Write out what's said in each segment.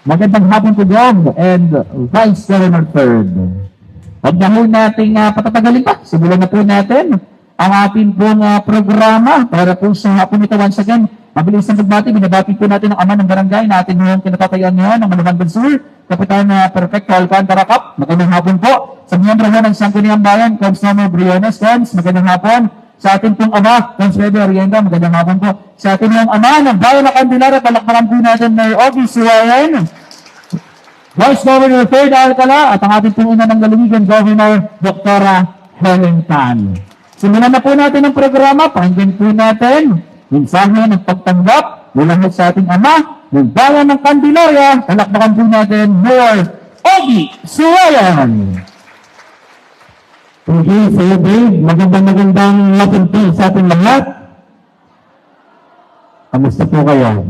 Magandang hapon po Gov and Vice Governor Third. Huwag na po nating patatagalin pa. Simulan na po natin ang ating pong programa para po sa hapon ito once again. Mabilis ang pagbati. Binabati po natin ang ama ng barangay na ating ngayon kinatatayuan ngayon, ang Malaban Bansur, Kapitan Perfecto Alcantara Cap. Magandang hapon po sa miyembro ng Sangguniang Bayan, Cons. Nomer Briones, Cons. Magandang hapon sa ating pong ama, Cons. Bebe Arienda. Magandang hapon po sa ating pong ama ng Bayan ng Candelaria. Palakpakan po natin Mayor Ogie Suwayan, Vice Governor Third Alcala, at ang ating pong una ng lalawigan, Governor Dr. Helen Tan. Simulan na po natin ang programa. Pakinggan po natin mensahe ng pagtanggap mula sa ating ama ng Bayan ng Candelaria. Palakpakan po natin Mayor Ogie Suwayan. Thank you, Sir Dave. Magandang hapon po sa ating lahat. Kamusta po kayo?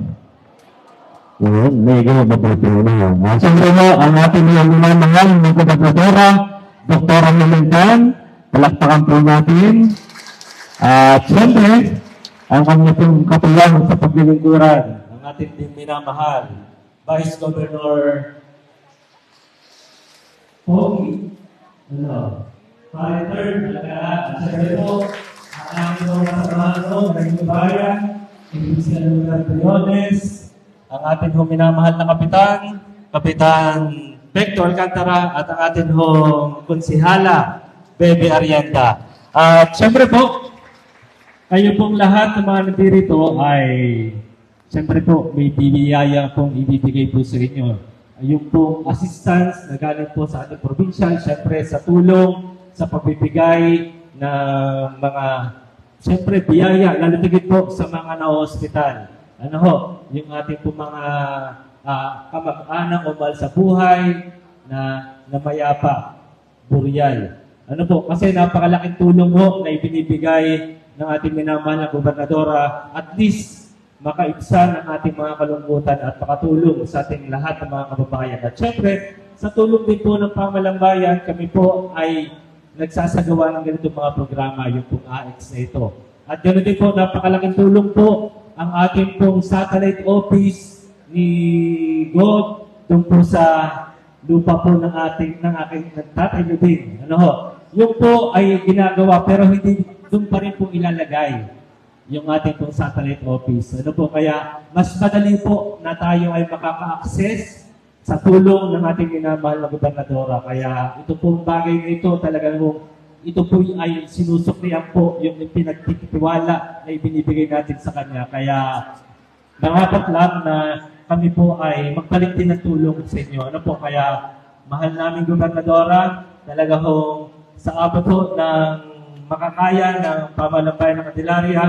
Yun, medyo mabuti na. Siyempre mo, ang ating mga mahal ng Gobernadora, Dr. Helen. Palakpakan po natin. At siyempre, ang kanya pong katulang sa paglilingkuran, ang ating din minamahal, Vice Governor Ogie. Third, at siyempre po, ang aming mga kasamahan ng bayan, Kapitan Briones, ang ating minamahal na Kapitan Perfecto Alcantara, at ang ating konsihala, Bebe Arienda. At siyempre po, kayo pong lahat ng mga nandirito ay siyempre po may bibiyaya pong ibibigay po sa inyo. Yung pong assistance na galing po sa ating probinsya, siyempre sa tulong, sa pagbibigay ng mga siyempre biyaya, lalo tigit po sa mga na-hospital. Ano ho, yung ating po mga kamag-anak o mahal sa buhay na namayapa, buryal. Ano po, kasi napakalaking tulong ho na ibinibigay ng ating minamahal na gobernadora, at least makaibsan ang ating mga kalungkutan at makatulong sa ating lahat ng mga kababayan. At syempre, sa tulong din po ng Pamahalang Bayan, kami po ay nagsasagawa ng ganitong mga programa, yung pong AX na ito. At ganoon din po, napakalaking tulong po ang ating pong satellite office ni God doon po sa lupa po ng aking Tatay Luding. Ano ho? Yung po ay ginagawa pero hindi doon pa rin po ilalagay yung ating pong satellite office. Ano po, kaya mas madali po na tayo ay makaka-access sa tulong ng ating minamahal na gobernadora. Kaya ito pong bagay na ito talagang ito po ay sinusuklian po yung pinagtitiwala na ibinibigay natin sa kanya. Kaya nangapat lang na kami po ay magbalik din ng tulong sa inyo. Ano po, kaya mahal namin gobernadora, talaga hong sa abot po ng makakaya ng Pamahalang Bayan ng Candelaria,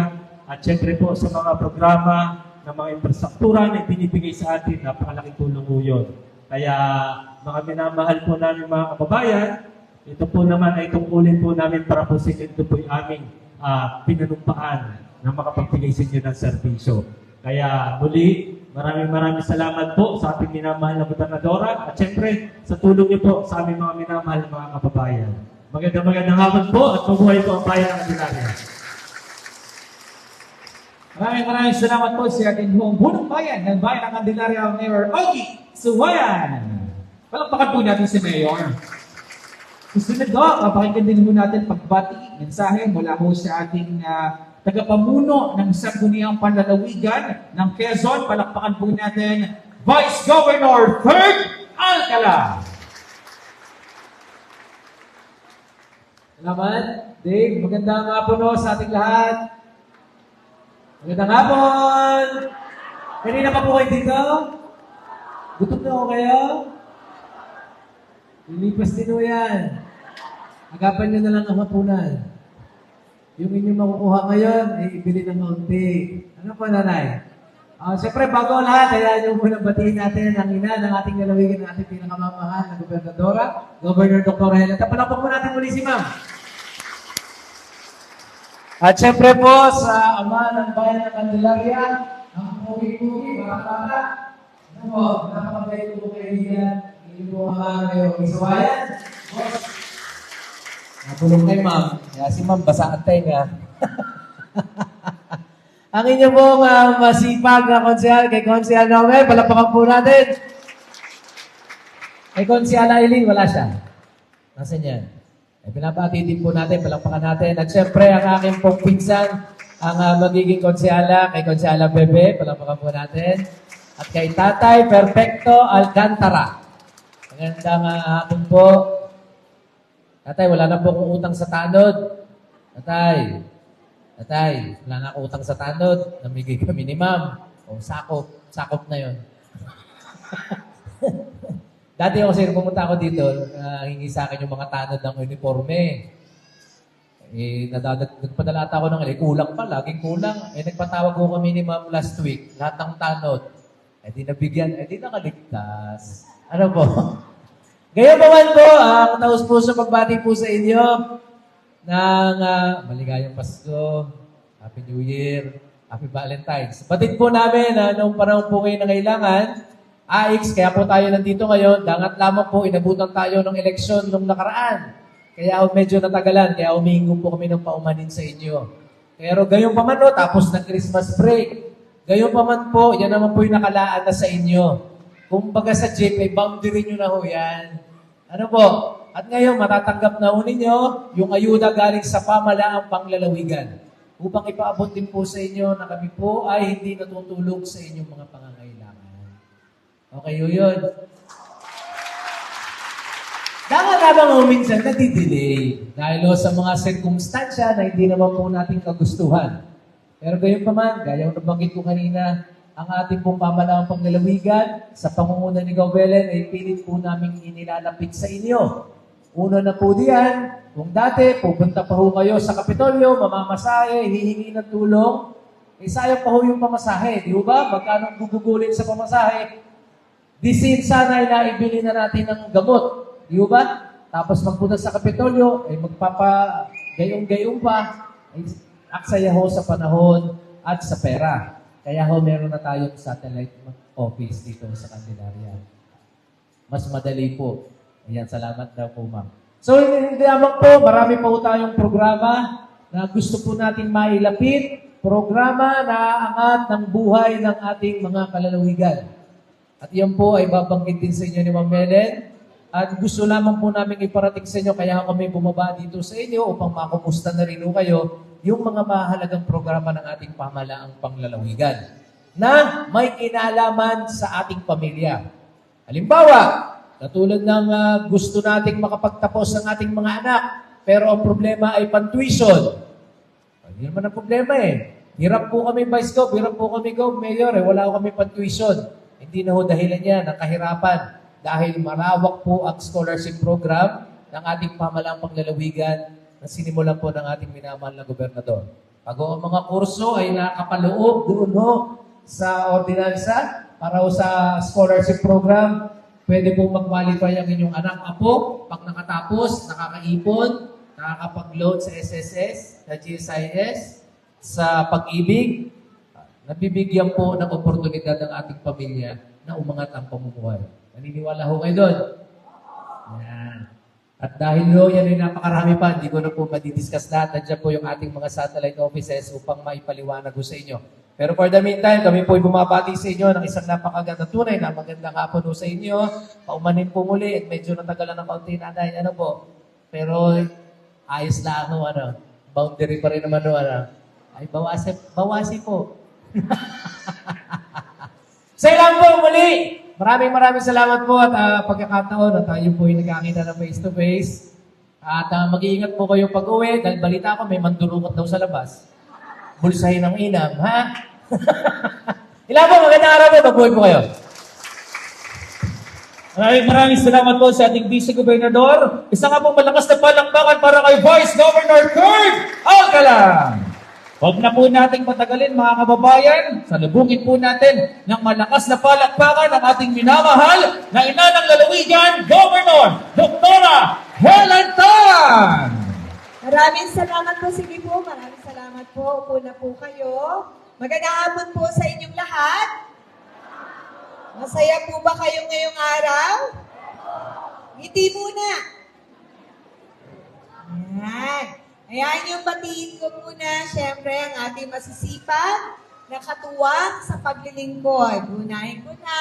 at syempre po sa mga programa ng mga infrastruktura na binibigay sa atin, napakalaking tulong po yun. Kaya mga minamahal po namin mga kababayan, ito po naman ay tungkulin po namin para po sa ito po yung aming pinanumpaan na makapagbigay sa inyo ng serbisyo. Kaya muli, maraming salamat po sa ating minamahal na gobernadora, at syempre sa tulong niyo po sa aming mga minamahal na mga kababayan. Magandang hapon po at mabuhay po ang Bayan ng Candelaria. Maraming salamat po sa ating bunong bayan ng Bayan ng Candelaria, Mayor Ogie Suwayan. Palakpakan po natin si Mayor. Susunod po, papakinggan din po natin pagbati, mensahe mula po sa ating tagapamuno ng Sangguniang Panlalawigan ng Quezon. Palakpakan po natin Vice Governor Third Alcala. Salamat, Dave. Magandang hapon po sa ating lahat. Magandang hapon! Kanina pa po kayo dito? Gutom na ako kayo? Lilipas din po yan. Agapan nyo na lang ang hapunan. Yung inyong makukuha ngayon, ay ibili ng kaunti. Ano po, nanay? Siyempre, bago ang lahat, kaya nyo muna batiin natin ang ina ng ating lalawigan ng ating pinakamamahal na gobernadora, Governor Dr. Helen. Tapalapag po natin muli si ma'am. At siyempre po sa ama ng Bayan ng Candelaria, ang Pugi-Pugi, bata-bata. Ano po, nakapagay po kaibigan, hindi po ama kayo isawayan. Boss, natulong kay ma'am. Kaya si ma'am, basa ang tenga. Ang inyo pong masipag na konsehal kay Konsehal Nomer, palapakan po natin. Kay Konsyala Eileen, wala siya. Nasaan yan? Pinabati din po natin, palakpakan natin. At syempre, ang aking pong pinsan, ang magiging konsyala, kay Konsyala Bebe, palakpakan po natin. At kay Tatay Perfecto Alcantara. Magandang hapon po. Tatay, wala na po akong utang sa tanod. Tatay, wala na akong utang sa tanod. Namigay kami ni ma'am. O, sakop na yon. Dati ako sir, pumunta ako dito, hingi sa akin yung mga tanod ng uniforme. Nagpadala ata ako ng kulang pa, laging kulang. Nagpatawag ko kami ni ma'am last week, lahat ng tanod. Di nabigyan, di nakaligtas. Ano po? Ngayon naman po, ang taos po sa pagbati po sa inyo ng maligayang Pasko, Happy New Year, Happy Valentine's. Batid po namin na noong panahon po ngayon na kailangan, AX, kaya po tayo nandito ngayon, dangat lamang po, inabutan tayo ng eleksyon nung nakaraan. Kaya medyo natagalan, kaya humingo po kami ng paumanin sa inyo. Pero gayon pa man, tapos ng Christmas break. Gayon pa man po, yan naman po yung nakalaan na sa inyo. Kung baga sa jeep, ay boundary nyo na ho yan. Ano po? At ngayon, matatanggap na ho ninyo yung ayuda galing sa pamalaang panglalawigan. Upang ipaabot din po sa inyo na kami po ay hindi natutulog sa inyong mga pangangailangan. Okay, yun. Dapat habang minsan nadidelay dahil sa mga sirkumstansya na hindi naman po natin kagustuhan. Pero gayon pa man, gaya ng nabanggit ko kanina, ang ating pong pamalaang panglalawigan sa pangunguna ni Gaubelen ay pilit po namin inilalapit sa inyo. Una na po diyan, kung dati pupunta pa ho kayo sa Kapitolyo, mamamasahe, hihingi ng tulong, sayang pa ho yung pamasahe, di ba? Magkano gugugulin sa pamasahe? Disin sana ay naibili na natin ng gamot. Di ba? Tapos magpunta sa Kapitolyo, ay magpapagayong-gayong pa, ay aksaya ho sa panahon at sa pera. Kaya ho, meron na tayong satellite office dito sa Candelaria. Mas madali po. Ayan, salamat daw po, ma'am. So, hindi lamang po, marami pa po tayong programa na gusto po natin mailapit. Programa na aangat ng buhay ng ating mga kalalawigan. At yan po ay babangkit din sa inyo ni Ma'am Helen. At gusto lamang po namin iparating sa inyo, kaya kami bumaba dito sa inyo upang makumusta na rin kayo yung mga mahalagang programa ng ating pamalaang panglalawigan na may kinalaman sa ating pamilya. Halimbawa, katulad ng gusto nating makapagtapos ng ating mga anak, pero ang problema ay pantuition. Hindi naman ang problema eh. Hirap po kami Vice Gov, hirap po kami Gov, Mayor, wala ko kami pantuition. Hindi na ho dahilan yan ng kahirapan dahil marawak po ang scholarship program ng ating pamalaang panglalawigan na sinimulan po ng ating minamahal na gobernador. Pag ang mga kurso ay nakapaloob doon ho sa ordinansa para ho sa scholarship program, pwede pong mag-qualify ang inyong anak apo pag nakatapos, nakakaipon, nakakapag-load sa SSS, sa GSIS, sa pag-ibig, nabibigyan po ng oportunidad ng ating pamilya na umangat ang pamumuhay. Naniniwala ho kayo doon? Yan. At dahil ho, yan ay napakarami pa, hindi ko na po madidiscuss lahat. Nandiyan po yung ating mga satellite offices upang maipaliwanag ho sa inyo. Pero for the meantime, kami po ay bumabati sa inyo ng isang napakaganda tunay na magandang hapon ho sa inyo. Paumanin po muli at medyo natagalan ng kaunti na dahil ano po. Pero ayos lang ho, boundary pa rin naman ho, Ay, bawasi po. Sa ilang po muli, maraming salamat po at pagkakataon at tayo po ay nagkakita na face-to-face. At mag-iingat po kayo pag-uwi dahil balita ko may mandurukot daw sa labas. Bulsahin ng inam, ha? Ilan po, magandang araw po, mabuhay po kayo. Maraming salamat po sa ating Vice Gobernador. Isa nga pong malakas na palakpakan para kay Vice Governor Kurt Alcala. Huwag na po nating patagalin mga kababayan. Salubungin po natin ng malakas na palakpakan ang ating minamahal na ina ng lalawigan, Governor Dr. Helen Tan! Maraming salamat po. Sige po, maraming salamat po. Upo na po kayo. Magandang hapon po sa inyong lahat. Masaya po ba kayo ngayong araw? Ngiti muna. Ayan. Ayan yung batiin ko muna. Siyempre, ang ating masisipag na katuwang sa paglilingkod. Unahin ko na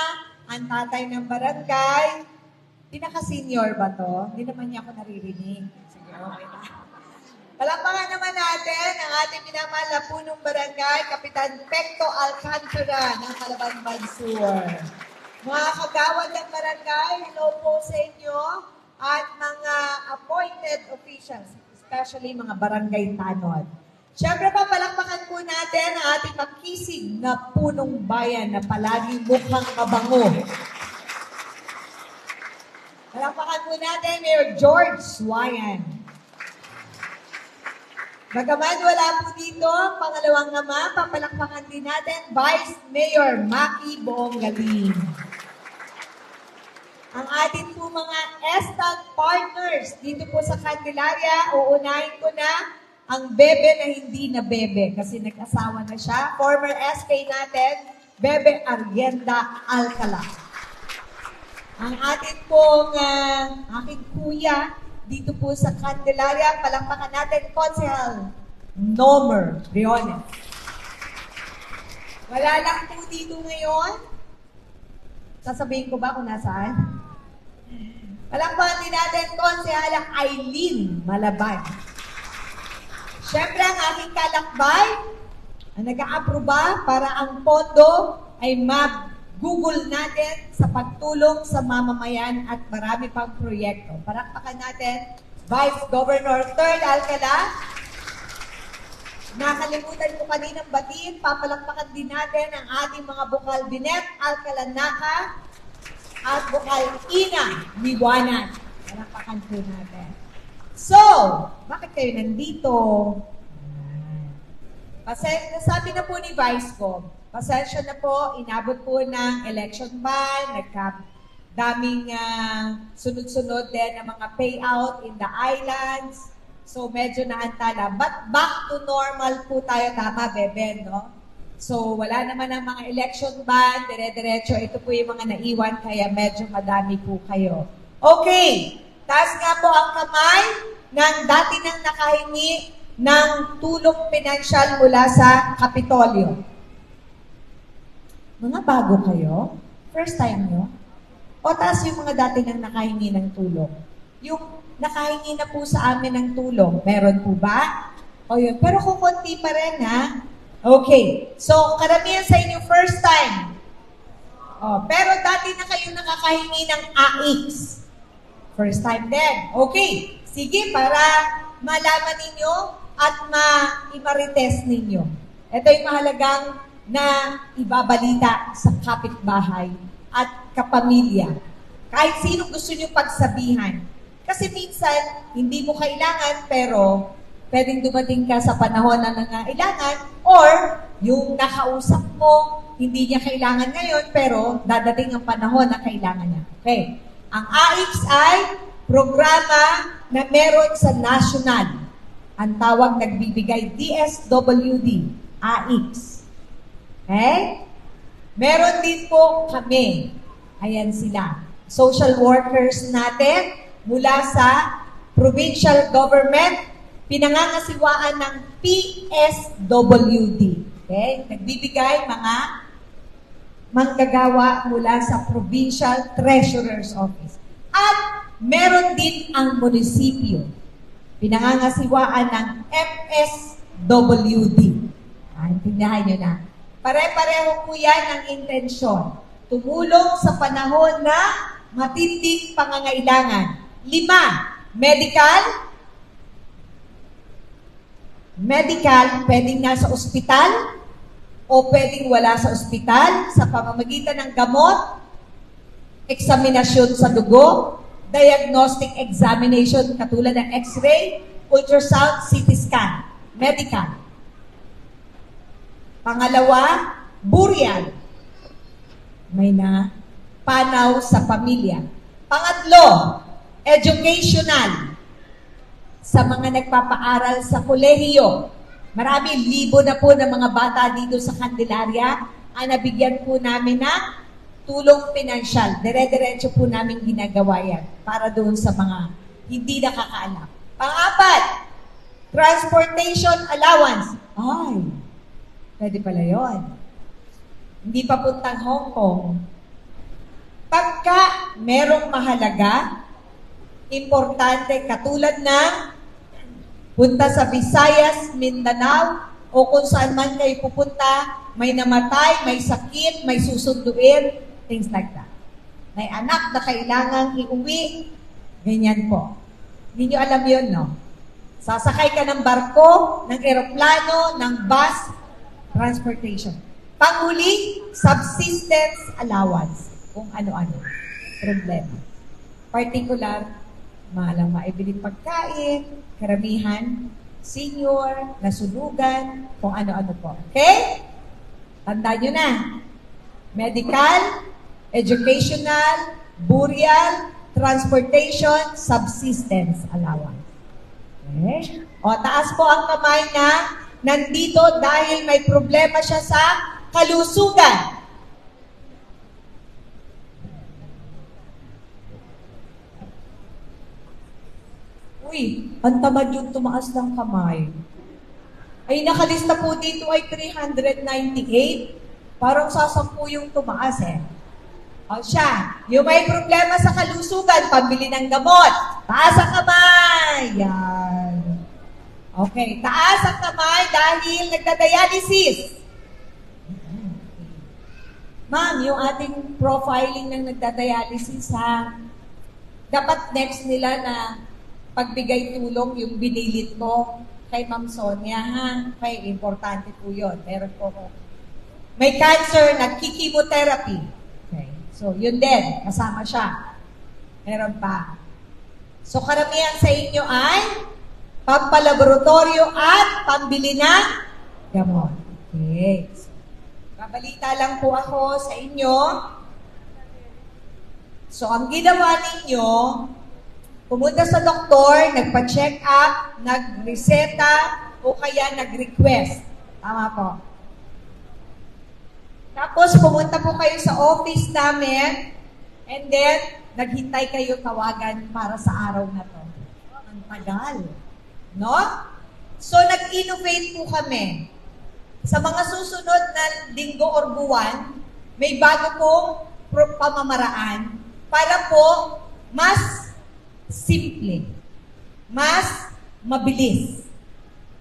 ang tatay ng barangay, Pinaka-senior ba to? Hindi naman niya ako naririnig. Sige, okay na. Palakpakan naman natin ang ating minamahal na punong barangay, Kapitan Pecto Alcantara ng Calaban Bansur. Mga kagawad ng barangay, hello po sa inyo at mga appointed officials, especially mga barangay tanod. Siyempre pa, palakpakan po natin ang ating makisig na punong bayan na palagi mukhang mabango. Palakpakan po natin, Mayor George Suwayan. Bagaman wala po dito, ang pangalawang ama, papalakpakan din natin, Vice Mayor Maki Boonggaling. Ang ating po mga ESTAG partners dito po sa Candelaria, uunahin ko na ang bebe na hindi na bebe kasi nag-asawa na siya. Former SK natin, Bebe Arienda Alcala. Ang ating pong aking kuya dito po sa Candelaria, palakpakan natin, Consehal Nomer Briones. Wala lang po dito ngayon. Sasabihin ko ba kung nasaan? Palakpakan din natin, Consehal Aileen Malaban. Siyempre, ang aking kalakbay, ang nag-aaproba para ang pondo ay ma-google natin sa pagtulong sa mamamayan at marami pang proyekto. Palakpakan natin, Vice Governor Third Alcala. Nakalimutan ko kaninang batiin, papalakpakan din natin ang ating mga bukal Binet, Alcala Naka, at bukal Ina Liwanan. Palakpakan po natin. So, bakit kayo nandito? Sabi na po ni Vice ko, pasensya na po, inabot po ng election ban, nagka-daming sunod-sunod din ng mga payout in the islands. So, medyo naantala. But back to normal po tayo, tama, Bebe, no? So, wala naman ang mga election ban, dire-diretso. Ito po yung mga naiwan, kaya medyo madami po kayo. Okay, taas nga po ang kamay ng dati nang nakahingi ng tulong pinansyal mula sa Kapitolyo. Mga bago kayo? First time nyo? O taas yung mga dati nang nakahingi ng tulong? Yung nakahingi na po sa amin ng tulong, meron po ba? O yun, pero kung konti pa rin ha? Okay, so karamihan sa inyo first time. Pero dati na kayo nakakahingi ng AX. First time din. Okay, sige, para malaman ninyo at ma-imarites ninyo. Ito yung mahalagang na ibabalita sa kapitbahay at kapamilya. Kahit sino gusto nyo pagsabihan. Kasi minsan, hindi mo kailangan pero pwedeng dumating ka sa panahon na nangailangan or yung nakausap mo, hindi niya kailangan ngayon pero dadating ang panahon na kailangan niya. Okay. Ang AX ay programa na meron sa national. Ang tawag nagbibigay DSWD, AX. Okay? Meron din po kami. Ayan sila. Social workers natin mula sa provincial government, pinangangasiwaan ng PSWD. Okay? Nagbibigay mga manggagawa mula sa Provincial Treasurer's Office. At meron din ang munisipyo. Pinangangasiwaan ng FSWD. Tindahan nyo na. Pare-pareho po yan ang intensyon. Tumulong sa panahon na matinding pangangailangan. 5, medical, pwedeng nasa ospital o pwedeng wala sa ospital sa pamamagitan ng gamot, eksaminasyon sa dugo, diagnostic examination katulad ng x-ray, ultrasound, CT scan, medical. Pangalawa, burial. May na panaw sa pamilya. Pangatlo, educational. Sa mga nagpapaaral sa kolehiyo. Marami, libo na po ng mga bata dito sa Candelaria ang nabigyan po namin ng tulong pinansyal. Dire-diretso po namin ginagawa yan para doon sa mga hindi nakakaalam. Pang-apat, transportation allowance. Ay, pwede pala yun. Hindi papuntang Hong Kong. Pagka merong mahalaga, importante, katulad ng punta sa Visayas, Mindanao, o kung saan man kayo pupunta, may namatay, may sakit, may susunduin, things like that. May anak na kailangang iuwi, ganyan po. Hindi nyo alam yun, no? Sasakay ka ng barko, ng eroplano, ng bus, transportation. Panghuli, subsistence allowance, kung ano-ano. Problema. Particular, malang maibili pagkain, karamihan, senior, nasunugan, kung ano-ano po. Okay? Tandaan nyo na. Medical, educational, burial, transportation, subsistence allowance. Okay? O, taas po ang kamay na nandito dahil may problema siya sa kalusugan. Uy, ang tamad yung tumaas ng kamay. Ay, nakalista po dito ay 398. Parang sasampu yung tumaas eh. O siya, yung may problema sa kalusugan, pambili ng gamot. Taas ang kamay. Yan. Okay, taas ang kamay dahil nagdadialysis. Ma'am, yung ating profiling ng nagdadialysis ha, dapat next nila na pagbigay tulong yung binilit mo kay Ma'am Sonia, ha? Kay importante po yun. Meron po ko. May cancer, nagkikimotherapy. Okay. So, yun din. Kasama siya. Meron pa. So, karamihan sa inyo ay pampalaboratorio at pambili ng gamot. Okay. So, babalita lang po ako sa inyo. So, ang ginawa ninyo, pumunta sa doktor, nagpa-check up, nag-reseta, o kaya nag-request. Tama po. Tapos, pumunta po kayo sa office namin, and then, naghintay kayo tawagan para sa araw na to. Ang tagal. No? So, nag-innovate po kami. Sa mga susunod na linggo or buwan, may bago pong pamamaraan para po mas simple, mas mabilis,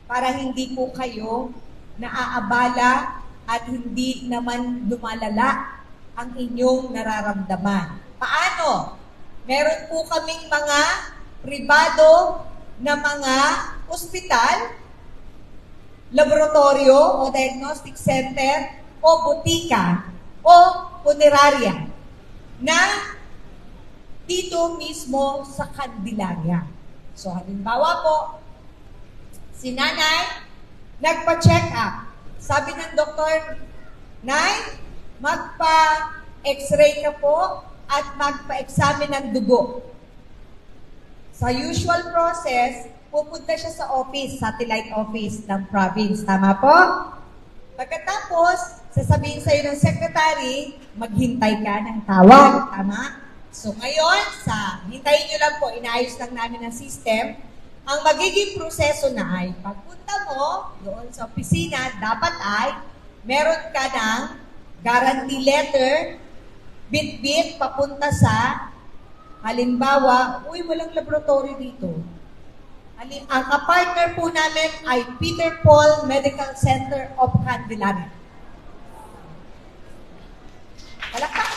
para hindi po kayo naaabala at hindi naman lumalala ang inyong nararamdaman. Paano? Meron po kaming mga pribado na mga ospital, laboratorio o diagnostic center o butika o punerarya na dito mismo sa Candelaria. So, halimbawa po, si nanay, nagpa-check up. Sabi ng doktor, Nay, magpa-x-ray ka po at magpa-examine ng dugo. Sa usual process, pupunta siya sa office, satellite office ng province. Tama po? Pagkatapos, sasabihin sa'yo ng secretary, maghintay ka ng tawag. Tama? So ngayon, hintayin nyo lang po, inaayos lang namin ang system. Ang magiging proseso na ay, pagpunta mo doon sa opisina, dapat ay meron ka ng guarantee letter, bit-bit, papunta sa, halimbawa, walang laboratory dito. Ang kapartner po namin ay Peter Paul Medical Center of Candelaria. Palakpak!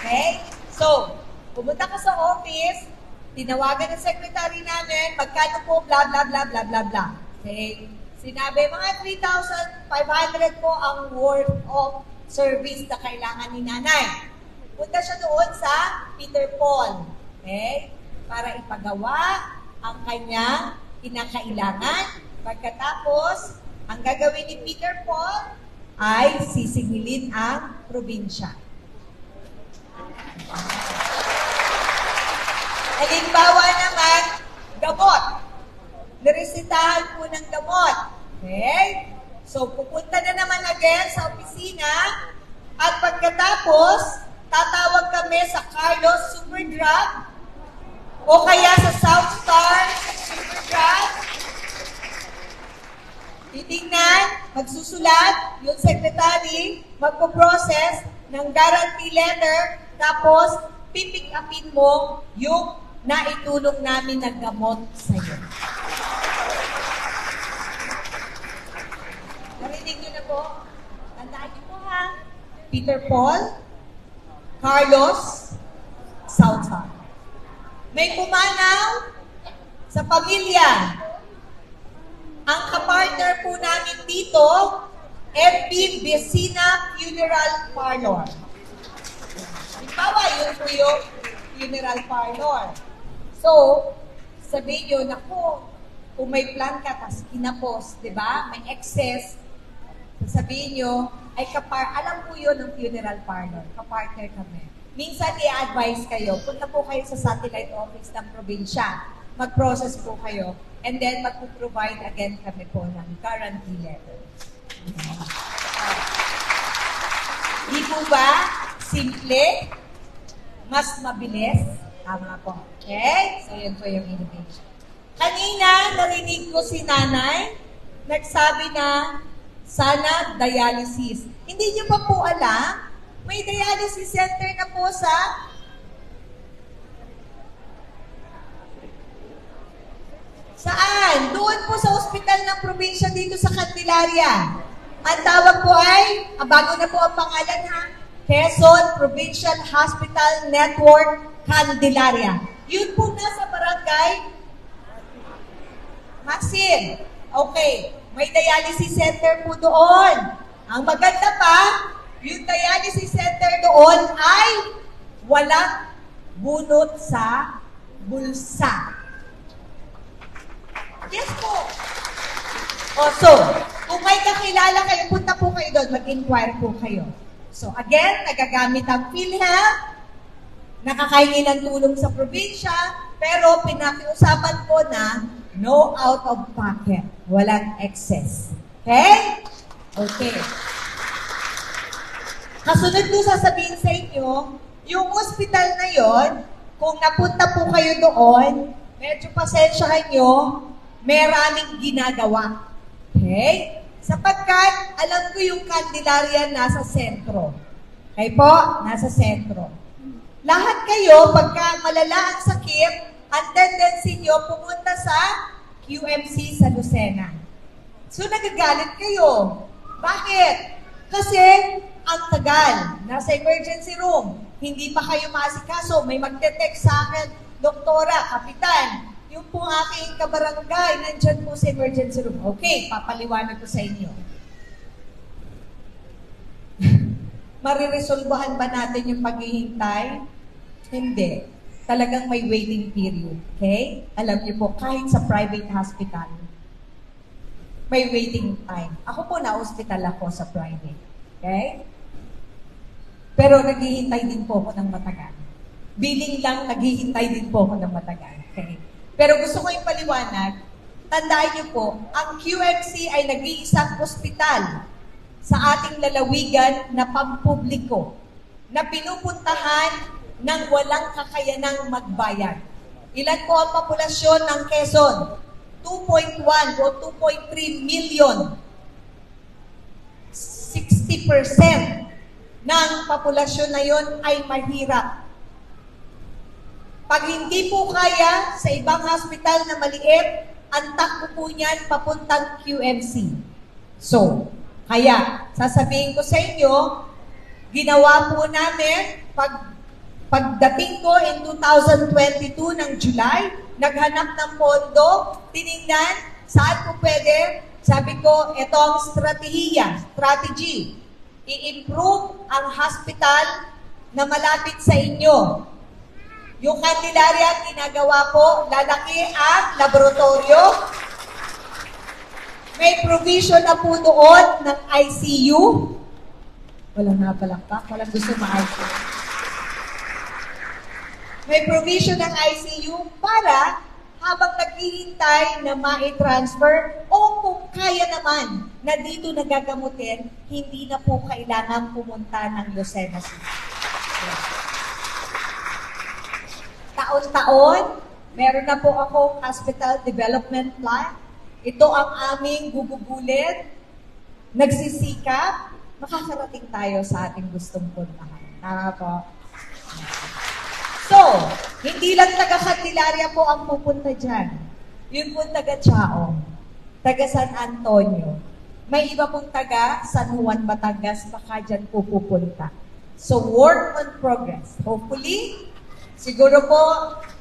Okay? So, pumunta ka sa office, tinawagan ng secretary namin, magkano po, blah, blah, blah, blah, blah, blah. Okay? Sinabi, mga 3,500 po ang worth of service na kailangan ni nanay. Punta siya doon sa Peter Paul. Okay? Para ipagawa ang kanyang kinakailangan. Pagkatapos, ang gagawin ni Peter Paul ay sisingilin ang probinsya. Halimbawa naman, gamot. Niresitahan po ng gamot. Okay? So, pupunta na naman again sa opisina at pagkatapos, tatawag kami sa Carlos Superdrug o kaya sa South Star Superdrug. Titingnan, magsusulat, yung secretary, magpo-process ng guarantee letter, tapos pipick upin mo yung naitulong namin na gamot sa'yo. Narinig niyo na po? Tandaan niyo po ha. Peter Paul, Carlos, Southside. May pumanaw sa pamilya. Ang kapartner po namin dito, FB Vecina Funeral Parlor. Halimbawa, yun po yung funeral parlor. So, sabihin nyo, naku, kung may plan ka, tas kinapos, di ba? May excess, sabihin nyo, ay alam po yun ng funeral parlor, kapartner kami. Minsan i-advise kayo, punta po kayo sa satellite office ng probinsya, mag-process po kayo, and then mag-provide again kami po ng guarantee letter. Di po ba? Simple, mas mabilis, tama po. Okay? So, yun po yung innovation. Kanina, narinig ko si nanay, nagsabi na, sana dialysis. Hindi niyo pa po alam, may dialysis center na po sa saan? Doon po sa ospital ng probinsya dito sa Candelaria. Ang tawag po ay, bago na po ang pangalan ha, Quezon Provincial Hospital Network Candelaria. Yun po nasa barangay Maxim. Okay, may dialysis center po doon. Ang maganda pa, yung dialysis center doon ay walang bunot sa bulsa. Yes po. So, kung may kakilala kayo, punta po kayo doon, mag-inquire po kayo. So again, nagagamit ang PhilHealth, nakakahingi ng tulong sa probinsya, pero pinakiusapan ko na no out of pocket, walang excess. Okay? Okay. Kasunod ko sasabihin sa inyo, yung hospital na yon, kung napunta po kayo doon, medyo pasensyahan nyo, maraming ginagawa. Okay? Sapagkat, alam ko yung Candelaria nasa sentro. Okay po? Nasa sentro. Lahat kayo, pagka malala ang sakit, ang tendency nyo pumunta sa QMC sa Lucena. So, nagagalit kayo. Bakit? Kasi, ang tagal. Nasa emergency room. Hindi pa kayo maasikaso. May magte-text sa akin, Doktora, Kapitan, yung pong aking kabarangay, nandyan po sa emergency room. Okay, papaliwanag ko sa inyo. Mariresolbahan ba natin yung paghihintay? Hindi. Talagang may waiting period. Okay? Alam niyo po, kahit sa private hospital, may waiting time. Ako po na-hospital ako sa private. Okay? Pero naghihintay din po ako ng matagal. Billing lang, naghihintay din po ako ng matagal. Okay? Pero gusto ko yung paliwanag, tandaan niyo po, ang QMC ay nag-iisang ospital sa ating lalawigan na pampubliko na pinupuntahan ng walang kakayanang magbayad. Ilan po ang populasyon ng Quezon? 2.1 o 2.3 million. 60% ng populasyon na yon ay mahirap. Pag hindi po kaya sa ibang hospital na maliit, ang takbo po niyan papuntang QMC. So, kaya, sasabihin ko sa inyo, ginawa po namin, pagdating ko in 2022 ng July, naghanap ng pondo, tinignan, saan po pwede, sabi ko, ito ang strategy, i-improve ang hospital na malapit sa inyo. Yung Candelaria, ginagawa po, lalaki ang laboratorio. May provision na po doon ng ICU. Walang napalakpak, walang gusto ma-ICU. May provision ng ICU para habang naghihintay na ma-transfer o kung kaya naman na dito nagagamutin, hindi na po kailangan pumunta ng Lucena City. Taon-taon, meron na po akong hospital development plan. Ito ang aming gugugulin, nagsisikap makakarating tayo sa ating gustong puntahan. Tama po? So, hindi lang taga Candelaria po ang pupunta dyan. Yun po taga Chaong, taga San Antonio. May iba pong taga San Juan, Batangas, baka dyan po pupunta. So, work on progress. Hopefully, siguro po,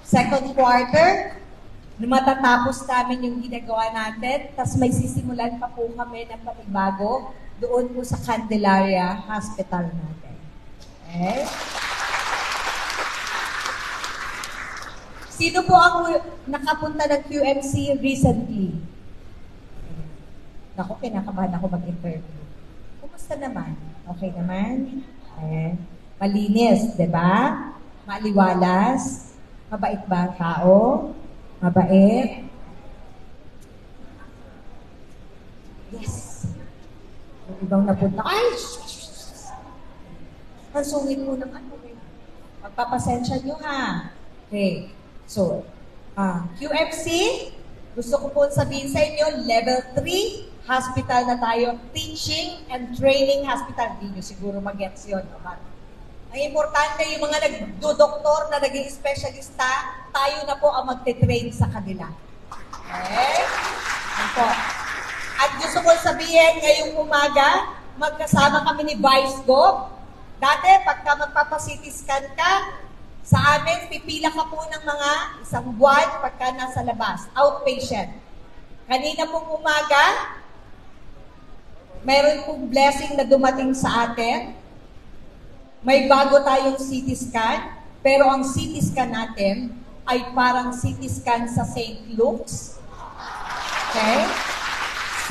second quarter, matatapos namin yung ginagawa natin, tapos may sisimulan pa po kami ng panibago doon po sa Candelaria Hospital natin. Okay? Sino po ang nakapunta ng QMC recently? Naku, kinakabahan ako mag-interview. Kumusta naman? Okay naman? Ayan. Malinis, di ba? Maliwalas. Mabait ba ang tao? Mabait. Yes. Yung ibang napunta, ay! Ang sungit mo ng ano. Magpapasensya nyo ha. Okay. So, QFC, gusto ko po sabihin sa inyo, level 3, hospital na tayo, teaching and training hospital. Hindi nyo siguro mag-gets yun. Ang importante, yung mga nagdodoktor na naging specialista, tayo na po ang magte-train sa kanila. Okay? Yan po. At gusto ko sabihin, ngayong umaga, magkasama kami ni Vice Gov. Dati, pagka magpapa-CT scan ka, sa amin, pipila ka po ng mga isang buwan pagka nasa labas, outpatient. Kanina pong umaga, mayroon pong blessing na dumating sa atin. May bago tayong CT scan, pero ang CT scan natin ay parang CT scan sa St. Luke's. Okay?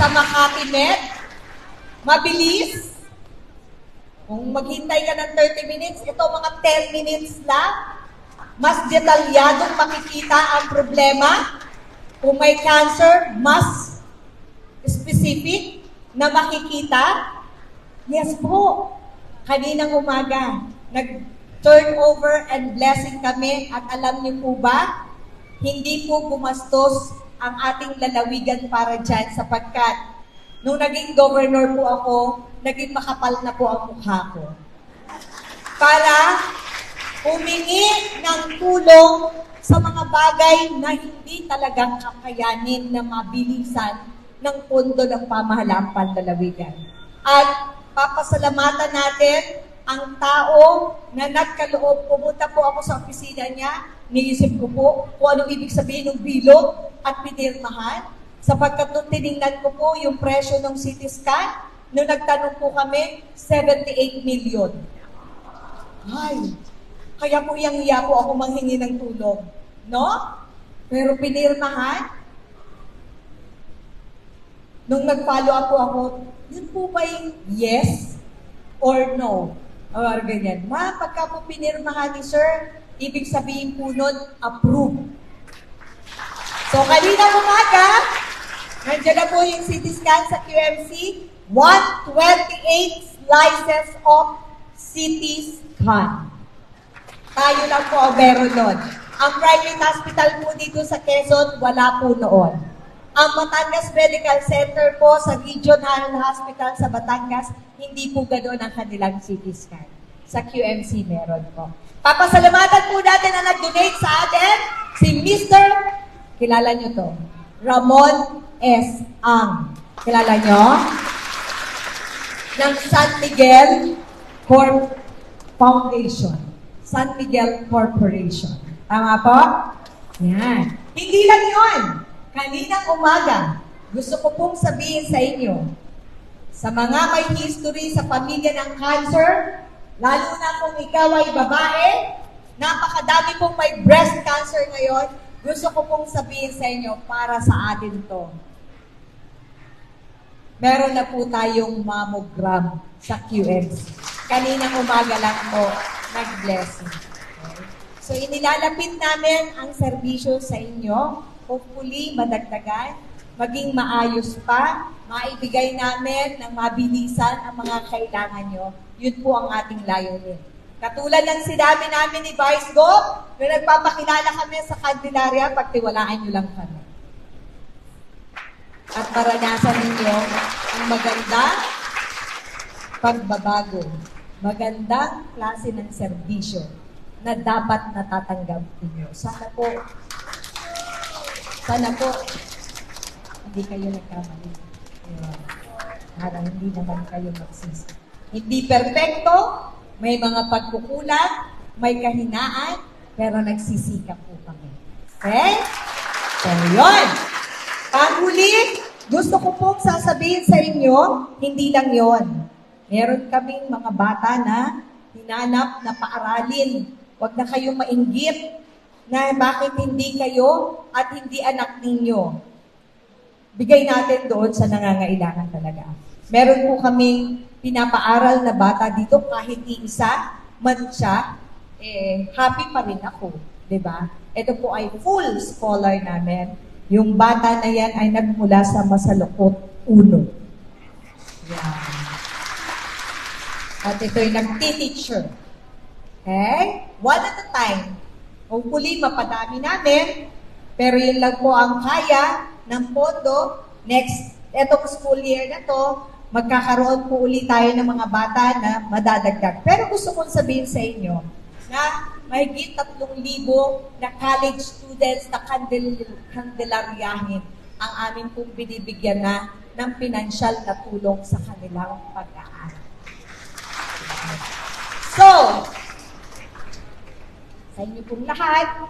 Sa Makati Med, mabilis. Kung maghintay ka ng 30 minutes, ito mga 10 minutes lang. Mas detalyadong makikita ang problema. Kung may cancer, mas specific na makikita. Yes po. Kaninang umaga, nag-turnover and blessing kami at alam niyo po ba, hindi po gumastos ang ating lalawigan para dyan sapagkat nung naging governor po ako, naging makapal na po ang mukha ko. Para humingi ng tulong sa mga bagay na hindi talagang kakayanin na mabilisan ng pondo ng pamahalaang panlalawigan. At papasalamatan natin ang tao na nagkaloob. Pumunta po ako sa opisina niya, niisip ko po kung anong ibig sabihin ng bilog at pinirmahan. Sapagkat nung tinignan ko po yung presyo ng CT scan, nung nagtanong po kami, 78 million. Ay, kaya po iyang-iya po ako manghingi ng tulong. No? Pero pinirmahan, nung nag-follow up po ako, yun po ba yung yes or no? O ganyan. Ma, pagka po pinirmahan ni sir, ibig sabihin po nun, approve. So, kanina umaga, nandiyan na po yung CT scan sa QMC, 128 slices of CT scan. Tayo lang po ang meron nun. Ang private hospital po dito sa Quezon, wala po noon. Ang Batangas Medical Center po sa Regional Hospital sa Batangas, hindi po ganoon ang kanilang CT scan. Sa QMC meron po. Papasalamatan po natin na nag-donate sa atin, si Mr. Kilala nyo to, Ramon S. Ang. Kilala nyo? Ng San Miguel Corp Foundation. San Miguel Corporation. Tama po? Yan. Hindi lang yun. Kaninang umaga, gusto ko pong sabihin sa inyo, sa mga may history sa pamilya ng cancer, lalo na kung ikaw ay babae, napakadami pong may breast cancer ngayon, gusto ko pong sabihin sa inyo, para sa atin to. Meron na po tayong mammogram sa QMC. Kaninang umaga lang po, nag-blessing. Okay? So, inilalapit namin ang serbisyo sa inyo. Hopefully, madagdagan, maging maayos pa, maibigay namin ng mabilisan ang mga kailangan nyo. Yun po ang ating layunin. Katulad ng sinabi namin ni Vice Gov, nung nagpapakilala kami sa Candelaria, pagtiwalaan nyo lang kami. At maranasan ninyo ang maganda pagbabago, magandang klase ng serbisyo na dapat natatanggap ninyo. Sana po, hindi kayo nagkamali. Para hindi naman kayo magsisi. Hindi perpekto, may mga pagkukulang, may kahinaan, pero nagsisikap po kami. Okay? So, yun. Panghuli, gusto ko pong sasabihin sa inyo, hindi lang yon. Meron kaming mga bata na hinanap na paaralin. Huwag na kayong mainggit na bakit hindi kayo at hindi anak ninyo. Bigay natin doon sa nangangailangan talaga. Meron po kaming pinapaaral na bata dito, kahit iisa man siya, happy pa rin ako. Diba? Ito po ay full scholar namin. Yung bata na yan ay nagmula sa Masalukot 1. Yan. At ito'y nagti-teacher. Okay? One at a time. Hopefully, mapadami namin. Pero yun lang po ang kaya ng pondo. Next, etong school year na to, magkakaroon po ulit tayo ng mga bata na madadagdag. Pero gusto kong sabihin sa inyo na mahigit 3,000 na college students na kandilaryahin ang amin pong binibigyan na ng pinansyal na tulong sa kanilang pag-aaral. So, sa inyo pong lahat,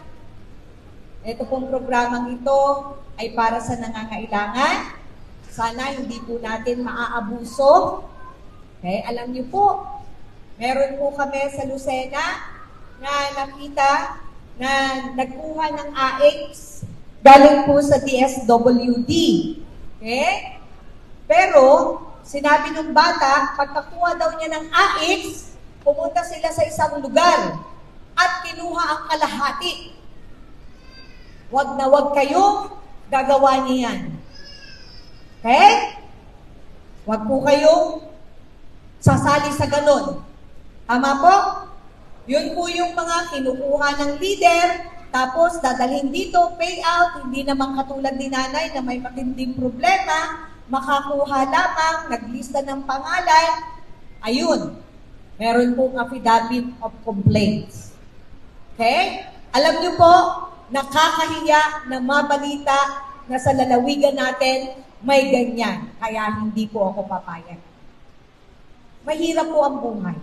ito pong programang ito ay para sa nangangailangan. Sana hindi po natin maaabuso. Okay? Alam niyo po, meron po kami sa Lucena na nakita na nagkuha ng AX galing po sa DSWD. Okay? Pero, sinabi ng bata, pagkakuha daw niya ng AX, pumunta sila sa isang lugar at kinuha ang kalahati. Wag na wag kayong gagawa niyan. Okay? Wag po kayong sasali sa ganon. Tama po? Yun po yung mga kinukuha ng leader, tapos dadalhin dito, payout, hindi naman katulad ni nanay na may matinding problema, makakuha lamang, naglista ng pangalan, ayun, meron pong affidavit of complaints. Okay? Alam niyo po, nakakahiya na mabalita na sa lalawigan natin may ganyan, kaya hindi po ako papayag. Mahirap po ang buhay.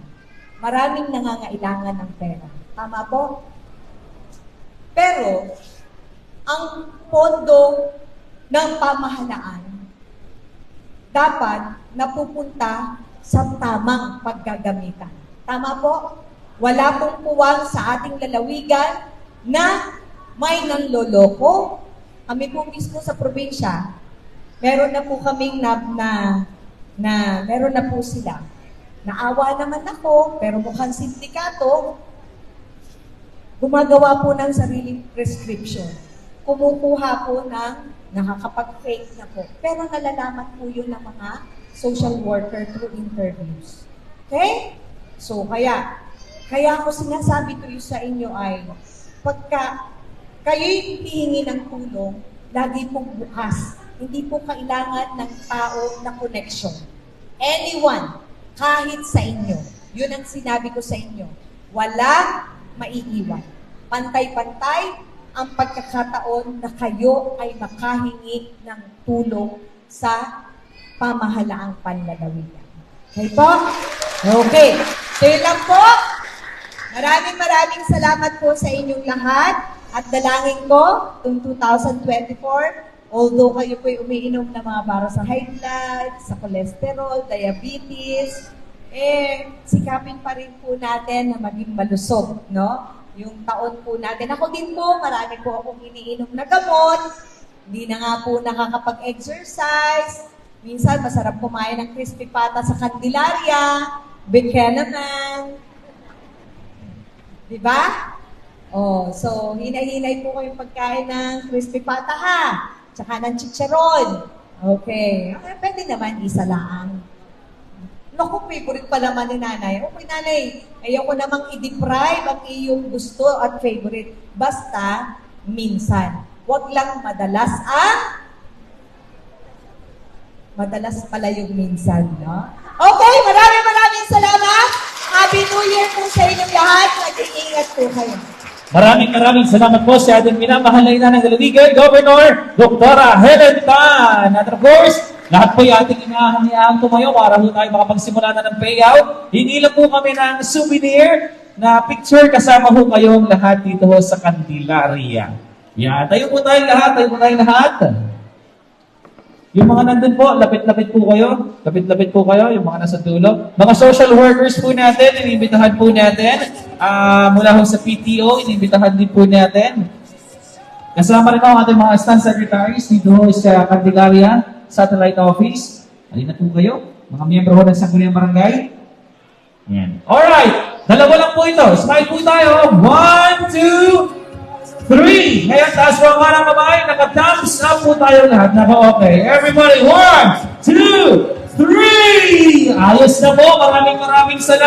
Maraming nangangailangan ng pera. Tama po? Pero, ang pondo ng pamahalaan dapat napupunta sa tamang paggagamitan. Tama po? Wala pong puwang sa ating lalawigan na may nanloloko. Kami po mismo sa probinsya, meron na po kaming meron na po sila. Naawa naman ako, pero mukhang sindikato, gumagawa po ng sariling prescription. Kumukuha po ng nakakapag-fake na po. Pero nalalaman po yun ng mga social worker through interviews. Okay? So, kaya ako sinasabi ko yun sa inyo ay, pagka kayo'y hihingi ng tulong, lagi pong bukas. Hindi po kailangan ng tao na connection. Anyone, kahit sa inyo. Yun ang sinabi ko sa inyo. Wala maiiwan. Pantay-pantay ang pagkakataon na kayo ay makahingi ng tulong sa pamahalaang panlalawigan. Okay po? Okay. So yun lang po. Maraming salamat po sa inyong lahat. At dalangin ko, itong 2024, although kayo po'y umiinom ng mga para sa high blood, sa cholesterol, diabetes, sikapin pa rin po natin na maging malusog, no? Yung taon po natin. Ako din po, marami po akong iniinom na gamot. Hindi na nga po nakakapag-exercise. Minsan, masarap kumain ng crispy pata sa Candelaria. Bigyan naman. Diba? Oh, so, hinay-hinay po kayong pagkain ng crispy pata, ha? Tsaka ng chicharon. Okay. Pwede naman, isa lang. Naku, favorite pa naman ni nanay. Okay, nanay, ayoko namang i-deprive ang iyong gusto at favorite. Basta, minsan. Huwag lang madalas madalas pala yung minsan, no? Okay, maraming Happy New Year po sa inyong lahat. Mag-iingat po kayo. Maraming salamat po sa ating minamahal na ina ng Lalawigan, Governor Dr. Helen Tan. At of course, lahat po yung ating inahangiaan tumayo para po tayo makapagsimula na ng payout. Hingi lang po kami ng souvenir na picture kasama po kayong lahat dito ho sa Candelaria. Yan, tayo po tayong lahat. Yung mga nandun po, lapit-lapit po kayo, yung mga nasa dulo. Mga social workers po natin, inimbitahan po natin. Mula ho sa PTO, inimbitahan din po natin. Kasama rin ang ating mga stand secretaries dito ho sa Candelaria Satellite Office. Halina po kayo, mga miyembro ho ng Sangguniang Barangay. Yan. Alright, dalawa lang po ito. Smile po tayo. 1, 2, 3. Ngayon, taas po ang mga babae. Naka-thumbs up po tayo lahat. Naka-okay. Everybody, 1, 2, 3. Ayos na po. Maraming salamat.